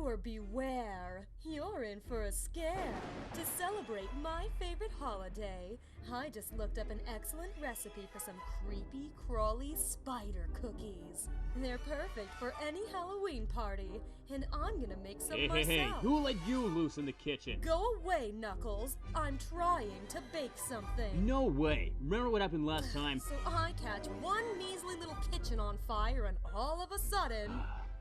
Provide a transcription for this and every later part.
Viewer beware, you're in for a scare. To celebrate my favorite holiday, I just looked up an excellent recipe for some creepy, crawly spider cookies. They're perfect for any Halloween party, and I'm gonna make some myself. Hey, who let you loose in the kitchen? Go away, Knuckles. I'm trying to bake something. No way. Remember what happened last time? So I catch one measly little kitchen on fire, and all of a sudden...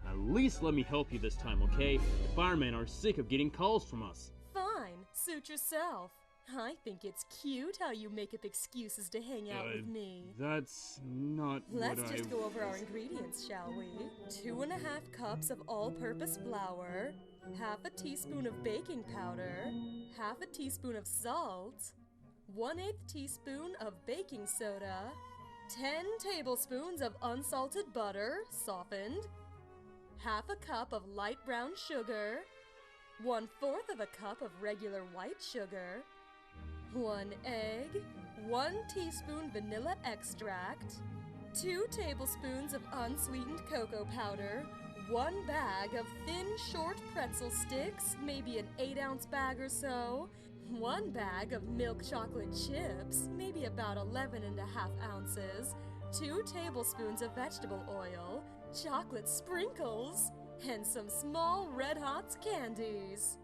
At least let me help you this time, okay? The firemen are sick of getting calls from us. Fine, suit yourself. I think it's cute how you make up excuses to hang out with me. That's not Let's just go over our ingredients, shall we? 2½ cups of all-purpose flour, ½ teaspoon of baking powder, ½ teaspoon of salt, 1/8 teaspoon of baking soda, 10 tablespoons of unsalted butter, softened, ½ cup of light brown sugar, 1/4 of a cup of regular white sugar, 1 egg, 1 teaspoon vanilla extract, 2 tablespoons of unsweetened cocoa powder, 1 bag of thin, short pretzel sticks, maybe an 8-ounce bag or so, 1 bag of milk chocolate chips, maybe about 11½ ounces, 2 tablespoons of vegetable oil, chocolate sprinkles, and some small Red Hots candies.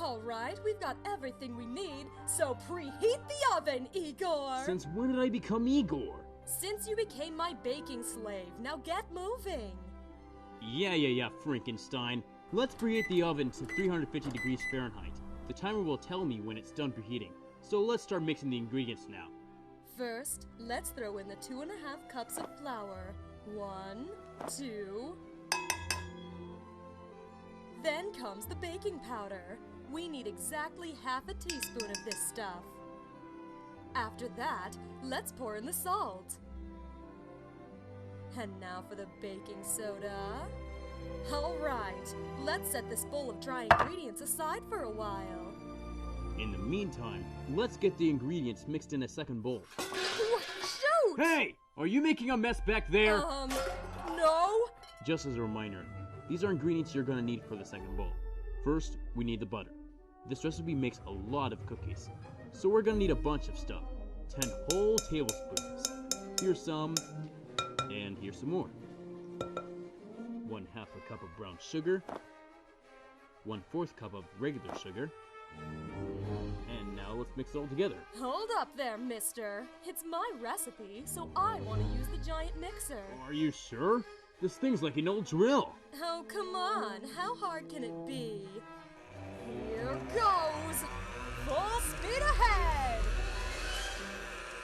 Alright, we've got everything we need, so preheat the oven, Igor! Since when did I become Igor? Since you became my baking slave. Now get moving! Yeah, Frankenstein. Let's preheat the oven to 350 degrees Fahrenheit. The timer will tell me when it's done preheating, so let's start mixing the ingredients now. First, let's throw in the 2½ cups of flour. 1, 2... Then comes the baking powder. We need exactly ½ teaspoon of this stuff. After that, let's pour in the salt. And now for the baking soda. Alright, let's set this bowl of dry ingredients aside for a while. In the meantime, let's get the ingredients mixed in a second bowl. Shoot! Hey! Are you making a mess back there? No! Just as a reminder, these are ingredients you're gonna need for the second bowl. First, we need the butter. This recipe makes a lot of cookies, so we're gonna need a bunch of stuff. 10 whole tablespoons. Here's some, and here's some more. 1/2 a cup of brown sugar, 1/4 cup of regular sugar, and now let's mix it all together. Hold up there, mister. It's my recipe, so I want to use the giant mixer. Are you sure? This thing's like an old drill. Oh, come on. How hard can it be? Here goes! Full speed ahead!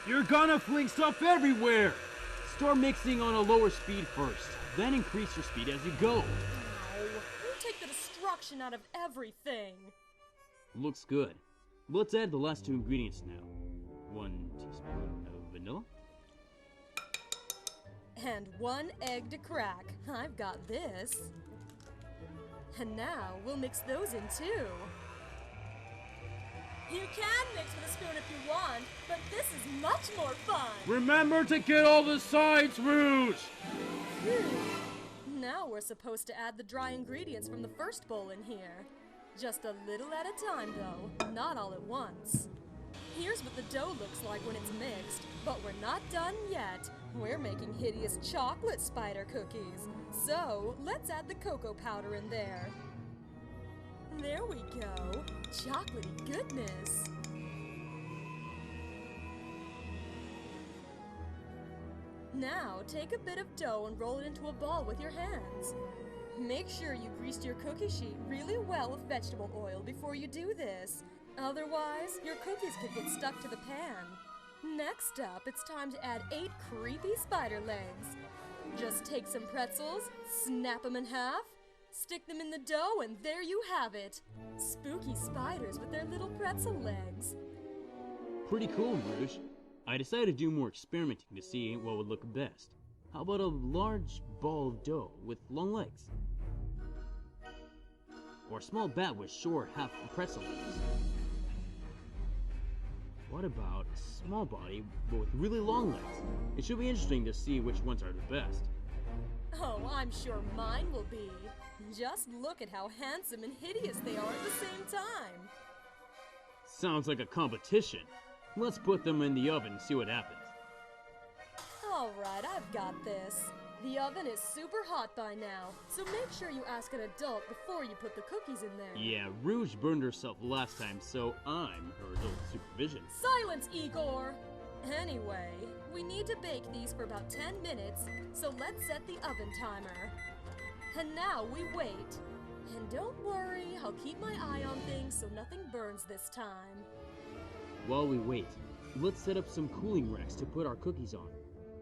You're gonna fling stuff everywhere! Start mixing on a lower speed first, then increase your speed as you go. Ow, you take the destruction out of everything. Looks good. Let's add the last 2 ingredients now. 1 teaspoon of vanilla. And 1 egg to crack. I've got this. And now we'll mix those in too. You can mix with a spoon if you want, but this is much more fun. Remember to get all the sides, Rouge! Now we're supposed to add the dry ingredients from the first bowl in here. Just a little at a time though, not all at once. Here's what the dough looks like when it's mixed, but we're not done yet. We're making hideous chocolate spider cookies. So let's add the cocoa powder in there. There we go. Chocolatey goodness. Now take a bit of dough and roll it into a ball with your hands. Make sure you grease your cookie sheet really well with vegetable oil before you do this. Otherwise, your cookies could get stuck to the pan. Next up, it's time to add 8 creepy spider legs. Just take some pretzels, snap them in half, stick them in the dough, and there you have it. Spooky spiders with their little pretzel legs. Pretty cool, Rouge. I decided to do more experimenting to see what would look best. How about a large ball of dough with long legs? Or a small bat with short half pretzel legs? What about a small body but with really long legs? It should be interesting to see which ones are the best. Oh, I'm sure mine will be. Just look at how handsome and hideous they are at the same time. Sounds like a competition. Let's put them in the oven and see what happens. Alright, I've got this. The oven is super hot by now, so make sure you ask an adult before you put the cookies in there. Yeah, Rouge burned herself last time, so I'm her adult supervision. Silence, Igor! Anyway, we need to bake these for about 10 minutes, so let's set the oven timer. And now we wait. And don't worry, I'll keep my eye on things so nothing burns this time. While we wait, let's set up some cooling racks to put our cookies on.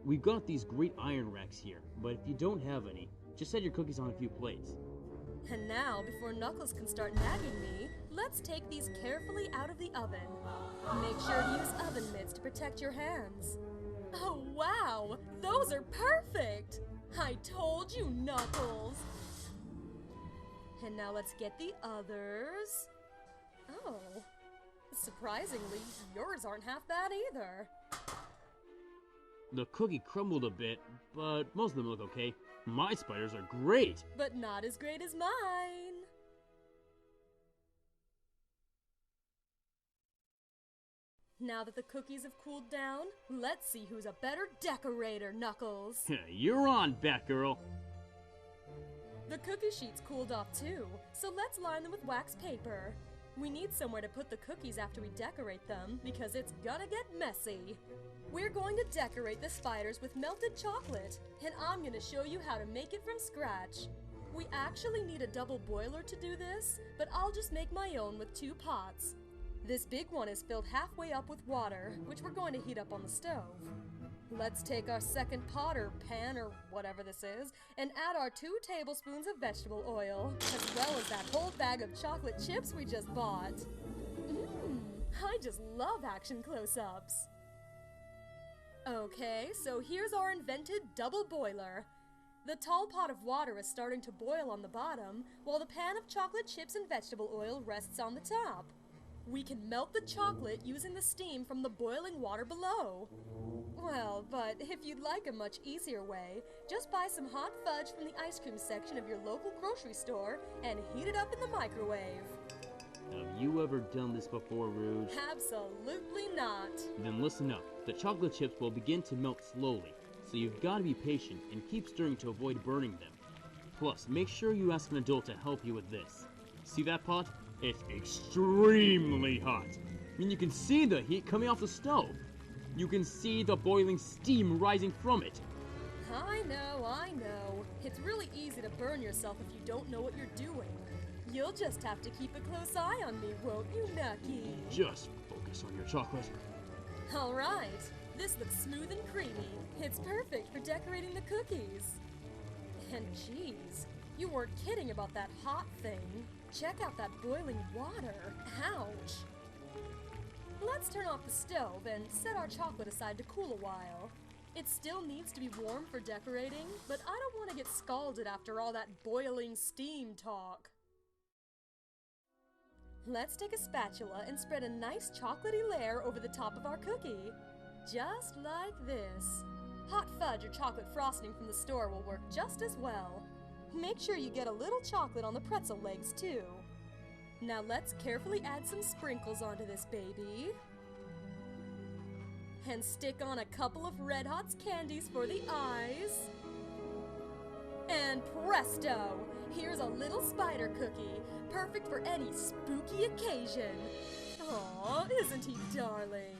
We've got these great iron racks here, but if you don't have any, just set your cookies on a few plates. And now, before Knuckles can start nagging me, let's take these carefully out of the oven. Make sure to use oven mitts to protect your hands. Oh wow, those are perfect! I told you, Knuckles! And now let's get the others. Oh, surprisingly, yours aren't half bad either. The cookie crumbled a bit, but most of them look okay. My spiders are great! But not as great as mine! Now that the cookies have cooled down, let's see who's a better decorator, Knuckles! You're on, Batgirl! The cookie sheets cooled off too, so let's line them with wax paper. We need somewhere to put the cookies after we decorate them, because it's gonna get messy. We're going to decorate the spiders with melted chocolate, and I'm gonna show you how to make it from scratch. We actually need a double boiler to do this, but I'll just make my own with 2 pots. This big one is filled halfway up with water, which we're going to heat up on the stove. Let's take our second pot or pan or whatever this is, and add our 2 tablespoons of vegetable oil, as well as that whole bag of chocolate chips we just bought. I just love action close-ups. Okay, so here's our invented double boiler. The tall pot of water is starting to boil on the bottom, while the pan of chocolate chips and vegetable oil rests on the top. We can melt the chocolate using the steam from the boiling water below. Well, but if you'd like a much easier way, just buy some hot fudge from the ice cream section of your local grocery store and heat it up in the microwave. Have you ever done this before, Rouge? Absolutely not. Then listen up. The chocolate chips will begin to melt slowly, so you've got to be patient and keep stirring to avoid burning them. Plus, make sure you ask an adult to help you with this. See that pot? It's extremely hot. I mean, you can see the heat coming off the stove. You can see the boiling steam rising from it. I know. It's really easy to burn yourself if you don't know what you're doing. You'll just have to keep a close eye on me, won't you, Nucky? Just focus on your chocolate. Alright, this looks smooth and creamy. It's perfect for decorating the cookies. And geez, you weren't kidding about that hot thing. Check out that boiling water. Ouch. Let's turn off the stove and set our chocolate aside to cool a while. It still needs to be warm for decorating, but I don't want to get scalded after all that boiling steam talk. Let's take a spatula and spread a nice chocolatey layer over the top of our cookie. Just like this. Hot fudge or chocolate frosting from the store will work just as well. Make sure you get a little chocolate on the pretzel legs too. Now let's carefully add some sprinkles onto this baby. And stick on a couple of Red Hot's candies for the eyes. And presto! Here's a little spider cookie, perfect for any spooky occasion. Aw, isn't he darling?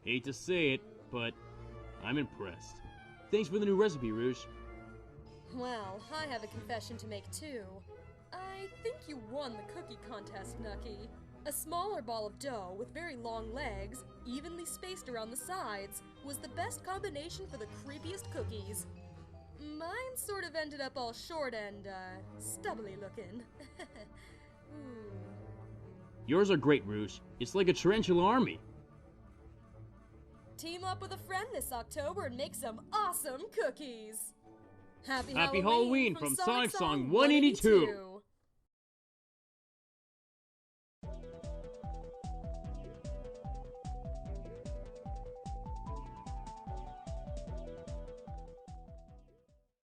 Hate to say it, but I'm impressed. Thanks for the new recipe, Rouge. Well, I have a confession to make too. I think you won the cookie contest, Nucky. A smaller ball of dough with very long legs, evenly spaced around the sides, was the best combination for the creepiest cookies. Mine sort of ended up all short and, stubbly looking. Yours are great, Rouge. It's like a tarantula army. Team up with a friend this October and make some awesome cookies! Happy Halloween from Sonic Song 182!